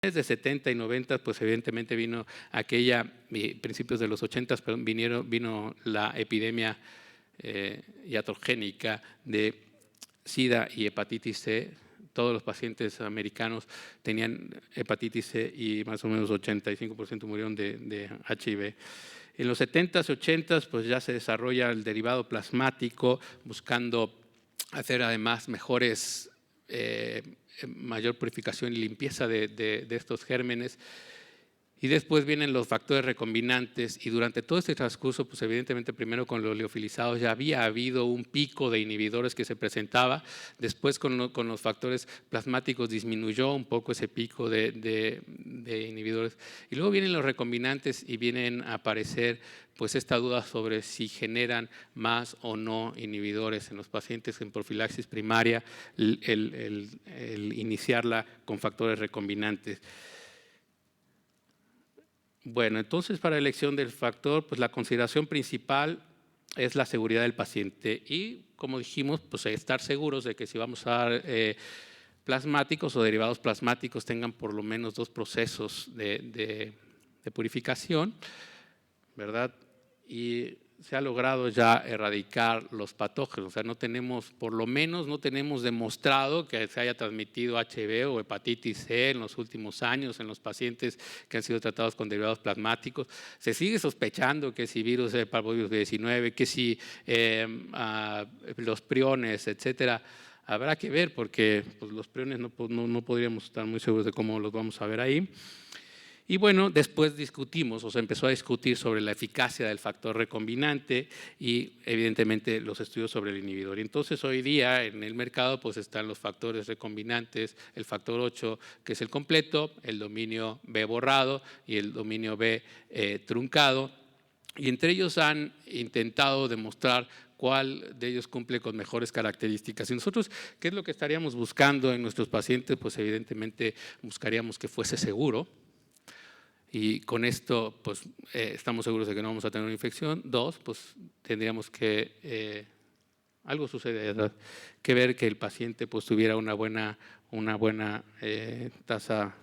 de 70 y 90, pues evidentemente vino principios de los 80, vino la epidemia iatrogénica de SIDA y hepatitis C. Todos los pacientes americanos tenían hepatitis C y más o menos 85% murieron de HIV. En los 70s y 80s pues ya se desarrolla el derivado plasmático, buscando hacer además mayor purificación y limpieza de estos gérmenes. Y después vienen los factores recombinantes, y durante todo este transcurso, pues evidentemente primero con los liofilizados ya había habido un pico de inhibidores que se presentaba. Después con los factores plasmáticos disminuyó un poco ese pico de inhibidores. Y luego vienen los recombinantes y vienen a aparecer pues esta duda sobre si generan más o no inhibidores en los pacientes en profilaxis primaria, el iniciarla con factores recombinantes. Bueno, entonces para la elección del factor, pues la consideración principal es la seguridad del paciente y, como dijimos, pues estar seguros de que si vamos a dar plasmáticos o derivados plasmáticos tengan por lo menos 2 procesos de purificación, ¿verdad? Y se ha logrado ya erradicar los patógenos, o sea, por lo menos no tenemos demostrado que se haya transmitido HIV o hepatitis C en los últimos años en los pacientes que han sido tratados con derivados plasmáticos. Se sigue sospechando que si virus de parvovirus 19, que si los priones, etcétera. Habrá que ver porque pues, los priones no podríamos estar muy seguros de cómo los vamos a ver ahí. Y bueno, después se empezó a discutir sobre la eficacia del factor recombinante y evidentemente los estudios sobre el inhibidor. Y entonces hoy día en el mercado pues están los factores recombinantes, el factor 8 que es el completo, el dominio B borrado y el dominio B truncado. Y entre ellos han intentado demostrar cuál de ellos cumple con mejores características. Y nosotros, ¿qué es lo que estaríamos buscando en nuestros pacientes? Pues evidentemente buscaríamos que fuese seguro. Y con esto, pues, estamos seguros de que no vamos a tener una infección. 2, pues, tendríamos que, algo sucede, ¿verdad? Que ver que el paciente pues, tuviera una buena tasa,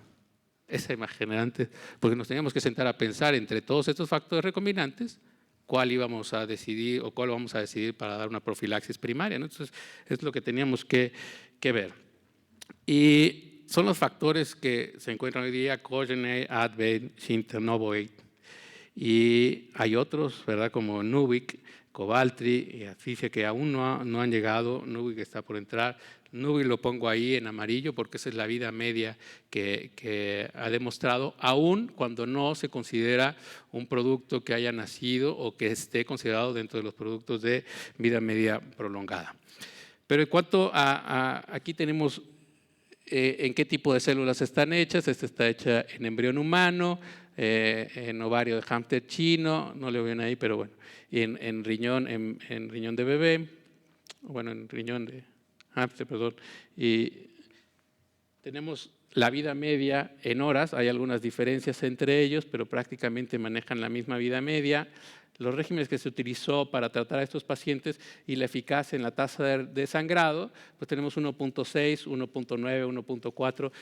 esa imagen antes, porque nos teníamos que sentar a pensar entre todos estos factores recombinantes, cuál íbamos a decidir o cuál vamos a decidir para dar una profilaxis primaria, ¿no? Entonces, es lo que teníamos que ver. Y son los factores que se encuentran hoy día, Cogenate, Advent, Shinternovoid. Y hay otros, ¿verdad? Como Nuvic, Cobaltri y Aficia, que aún no han llegado. Nuvic está por entrar. Nuvic lo pongo ahí en amarillo porque esa es la vida media que ha demostrado, aún cuando no se considera un producto que haya nacido o que esté considerado dentro de los productos de vida media prolongada. Pero en cuanto aquí tenemos en qué tipo de células están hechas. Esta está hecha en embrión humano, en ovario de hámster chino, no le ven ahí, pero bueno, y en riñón de bebé, bueno, en riñón de hámster, perdón. Y tenemos la vida media en horas, hay algunas diferencias entre ellos, pero prácticamente manejan la misma vida media. Los regímenes que se utilizó para tratar a estos pacientes y la eficacia en la tasa de sangrado, pues tenemos 1.6, 1.9, 1.4. Pero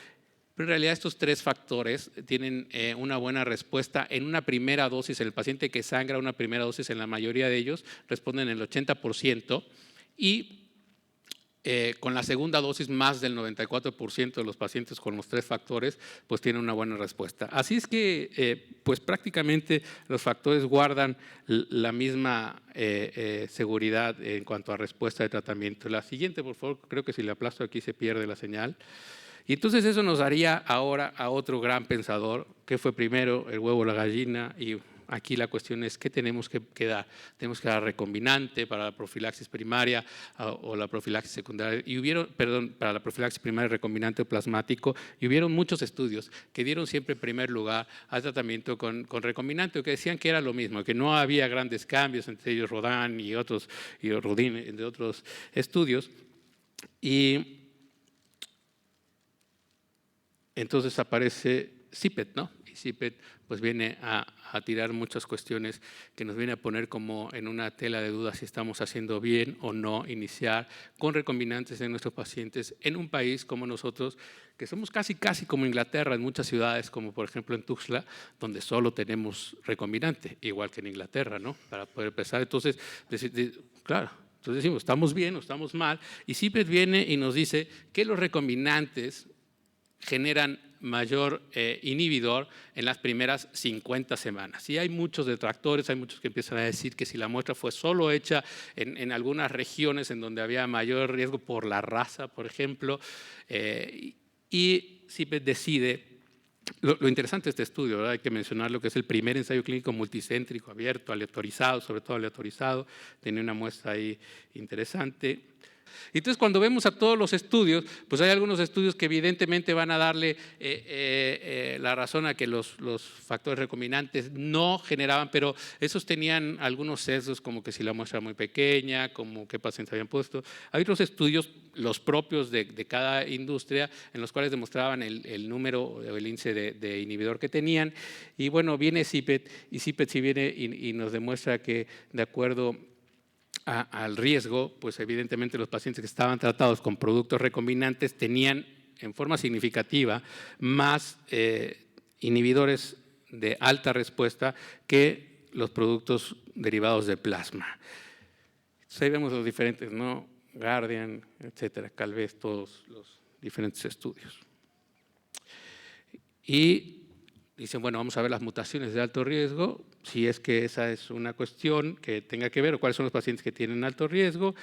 en realidad estos 3 factores tienen una buena respuesta en una primera dosis. El paciente que sangra una primera dosis, en la mayoría de ellos, responden el 80%. Y con la segunda dosis, más del 94% de los pacientes con los 3 factores, pues tienen una buena respuesta. Así es que, pues prácticamente los factores guardan la misma seguridad en cuanto a respuesta de tratamiento. La siguiente, por favor, creo que si le aplasto aquí se pierde la señal. Y entonces eso nos daría ahora a otro gran pensador, que fue primero el huevo o la gallina. Y aquí la cuestión es, ¿qué tenemos que dar? Tenemos que dar recombinante para la profilaxis primaria o la profilaxis secundaria. Y para la profilaxis primaria recombinante o plasmático. Y hubieron muchos estudios que dieron siempre primer lugar al tratamiento con recombinante, que decían que era lo mismo, que no había grandes cambios, entre ellos Rodin y Rodin, entre otros estudios. Y entonces aparece CIPET, ¿no? Y CIPET pues viene a tirar muchas cuestiones que nos viene a poner como en una tela de dudas si estamos haciendo bien o no iniciar con recombinantes en nuestros pacientes en un país como nosotros, que somos casi como Inglaterra en muchas ciudades, como por ejemplo en Tuxtla, donde solo tenemos recombinante, igual que en Inglaterra, ¿no? Para poder empezar. Entonces, claro, entonces decimos, ¿estamos bien o estamos mal? Y CIPET viene y nos dice que los recombinantes generan mayor inhibidor en las primeras 50 semanas. Y hay muchos detractores, hay muchos que empiezan a decir que si la muestra fue solo hecha en algunas regiones en donde había mayor riesgo por la raza, por ejemplo, y CIPET decide. Lo interesante de este estudio, ¿verdad? Hay que mencionar lo que es el primer ensayo clínico multicéntrico, abierto, aleatorizado, sobre todo aleatorizado, tiene una muestra ahí interesante. Entonces, cuando vemos a todos los estudios, pues hay algunos estudios que evidentemente van a darle la razón a que los factores recombinantes no generaban, pero esos tenían algunos sesgos, como que si la muestra era muy pequeña, como qué pacientes habían puesto. Hay otros estudios, los propios de cada industria, en los cuales demostraban el número o el índice de inhibidor que tenían. Y bueno, viene CIPET, y CIPET sí viene y nos demuestra que de acuerdo al riesgo, pues evidentemente los pacientes que estaban tratados con productos recombinantes tenían en forma significativa más inhibidores de alta respuesta que los productos derivados de plasma. Entonces ahí vemos los diferentes, ¿no? Guardian, etcétera, Calvez, todos los diferentes estudios. Y dicen, bueno, vamos a ver las mutaciones de alto riesgo, si es que esa es una cuestión que tenga que ver, o cuáles son los pacientes que tienen alto riesgo,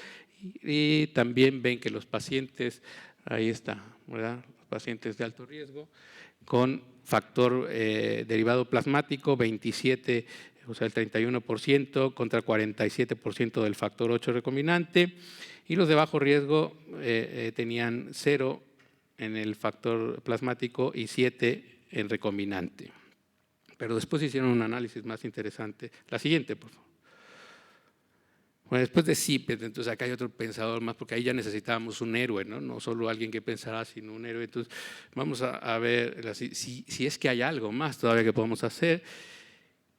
y también ven que los pacientes, ahí está, ¿verdad? Los pacientes de alto riesgo, con factor derivado plasmático, 27, o sea, el 31% contra 47% del factor 8 recombinante, y los de bajo riesgo tenían 0 en el factor plasmático y 7 en recombinante. Pero después hicieron un análisis más interesante. La siguiente, por favor. Bueno, después de CIPET, entonces acá hay otro pensador más, porque ahí ya necesitábamos un héroe, ¿no? No solo alguien que pensara, sino un héroe. Entonces vamos a ver si es que hay algo más todavía que podemos hacer.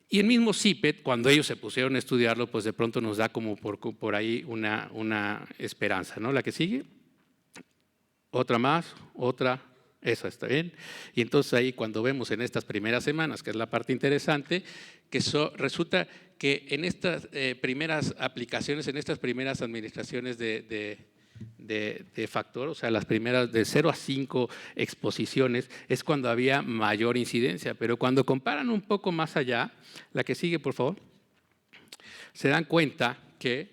Y el mismo CIPET, cuando ellos se pusieron a estudiarlo, pues de pronto nos da como por ahí una esperanza, ¿no? La que sigue. Otra más, otra. Eso está bien. Y entonces ahí cuando vemos en estas primeras semanas, que es la parte interesante, que resulta que en estas primeras aplicaciones, en estas primeras administraciones de factor, o sea, las primeras de 0 a 5 exposiciones, es cuando había mayor incidencia. Pero cuando comparan un poco más allá, la que sigue, por favor, se dan cuenta que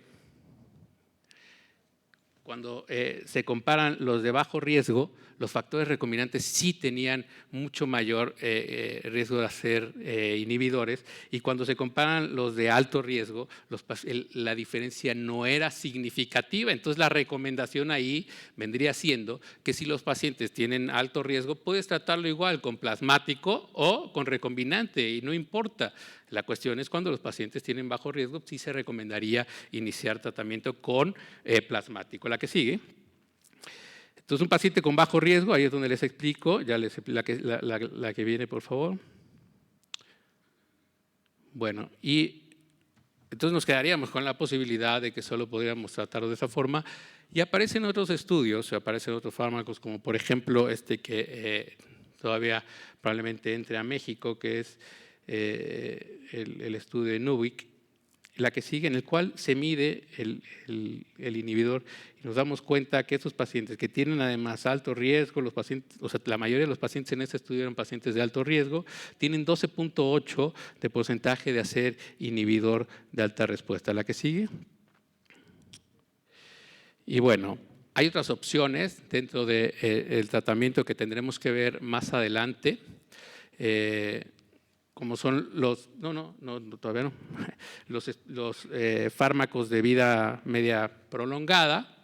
cuando se comparan los de bajo riesgo, los factores recombinantes sí tenían mucho mayor riesgo de ser inhibidores, y cuando se comparan los de alto riesgo, la diferencia no era significativa. Entonces la recomendación ahí vendría siendo que si los pacientes tienen alto riesgo, puedes tratarlo igual con plasmático o con recombinante y no importa. La cuestión es cuando los pacientes tienen bajo riesgo, sí se recomendaría iniciar tratamiento con plasmático. La que sigue. Entonces, un paciente con bajo riesgo, ahí es donde les explico, ya la que viene, por favor. Bueno, y entonces nos quedaríamos con la posibilidad de que solo podríamos tratarlo de esa forma, y aparecen otros estudios, aparecen otros fármacos, como por ejemplo este que todavía probablemente entre a México, que es el estudio de Nubic, la que sigue, en el cual se mide el inhibidor, y nos damos cuenta que estos pacientes que tienen además alto riesgo, los pacientes, o sea, la mayoría de los pacientes en este estudio eran pacientes de alto riesgo, tienen 12.8 de porcentaje de hacer inhibidor de alta respuesta. La que sigue. Y bueno, hay otras opciones dentro del tratamiento que tendremos que ver más adelante, como son los, todavía no, los fármacos de vida media prolongada.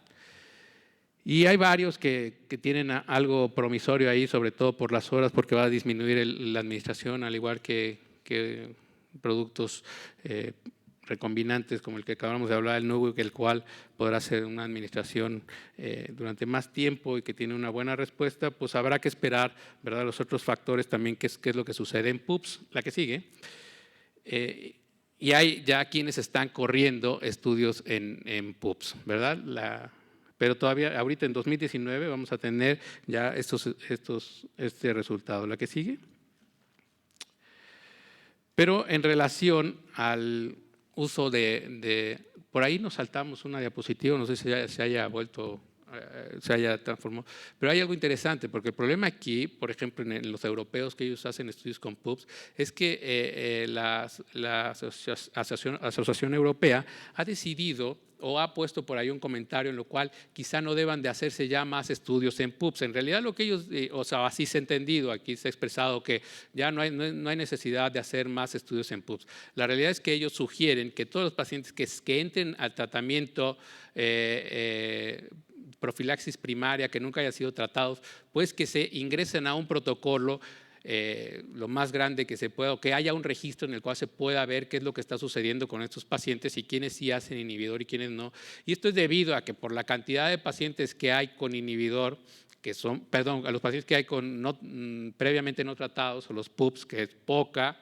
Y hay varios que tienen algo promisorio ahí, sobre todo por las horas, porque va a disminuir la administración, al igual que productos recombinantes como el que acabamos de hablar, el Nubuic, el cual podrá ser una administración durante más tiempo y que tiene una buena respuesta, pues habrá que esperar, ¿verdad?, los otros factores también, qué es lo que sucede en PUPS, la que sigue. Y hay ya quienes están corriendo estudios en PUPS, ¿verdad? Pero todavía, ahorita en 2019 vamos a tener ya este resultado. La que sigue. Pero en relación al uso por ahí nos saltamos una diapositiva, no sé si se haya transformado, pero hay algo interesante, porque el problema aquí, por ejemplo, en los europeos que ellos hacen estudios con PUPS, es que la Asociación Europea ha decidido o ha puesto por ahí un comentario en lo cual quizá no deban de hacerse ya más estudios en PUPS. En realidad lo que ellos, o sea, así se ha entendido, aquí se ha expresado que ya no hay necesidad de hacer más estudios en PUPS. La realidad es que ellos sugieren que todos los pacientes que entren al tratamiento profilaxis primaria, que nunca hayan sido tratados, pues que se ingresen a un protocolo lo más grande que se pueda, o que haya un registro en el cual se pueda ver qué es lo que está sucediendo con estos pacientes y quiénes sí hacen inhibidor y quiénes no. Y esto es debido a que por la cantidad de pacientes que hay con inhibidor, a los pacientes que hay con previamente no tratados, o los PUPS, que es poca,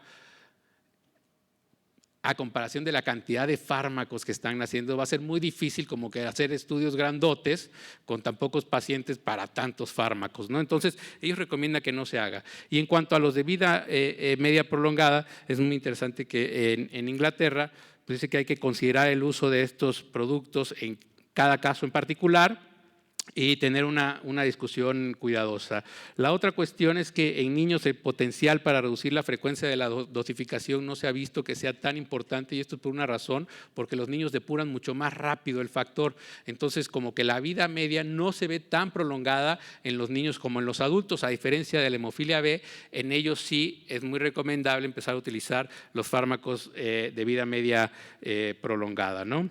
a comparación de la cantidad de fármacos que están naciendo, va a ser muy difícil como que hacer estudios grandotes con tan pocos pacientes para tantos fármacos, ¿no? Entonces, ellos recomiendan que no se haga. Y en cuanto a los de vida media prolongada, es muy interesante que en Inglaterra pues dice que hay que considerar el uso de estos productos en cada caso en particular y tener una discusión cuidadosa. La otra cuestión es que en niños el potencial para reducir la frecuencia de la dosificación no se ha visto que sea tan importante, y esto por una razón, porque los niños depuran mucho más rápido el factor. Entonces, como que la vida media no se ve tan prolongada en los niños como en los adultos, a diferencia de la hemofilia B, en ellos sí es muy recomendable empezar a utilizar los fármacos de vida media prolongada, ¿no?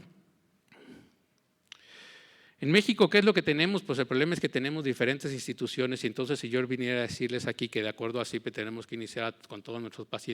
En México, ¿qué es lo que tenemos? Pues el problema es que tenemos diferentes instituciones, y entonces si yo viniera a decirles aquí que de acuerdo a CIPE tenemos que iniciar con todos nuestros pacientes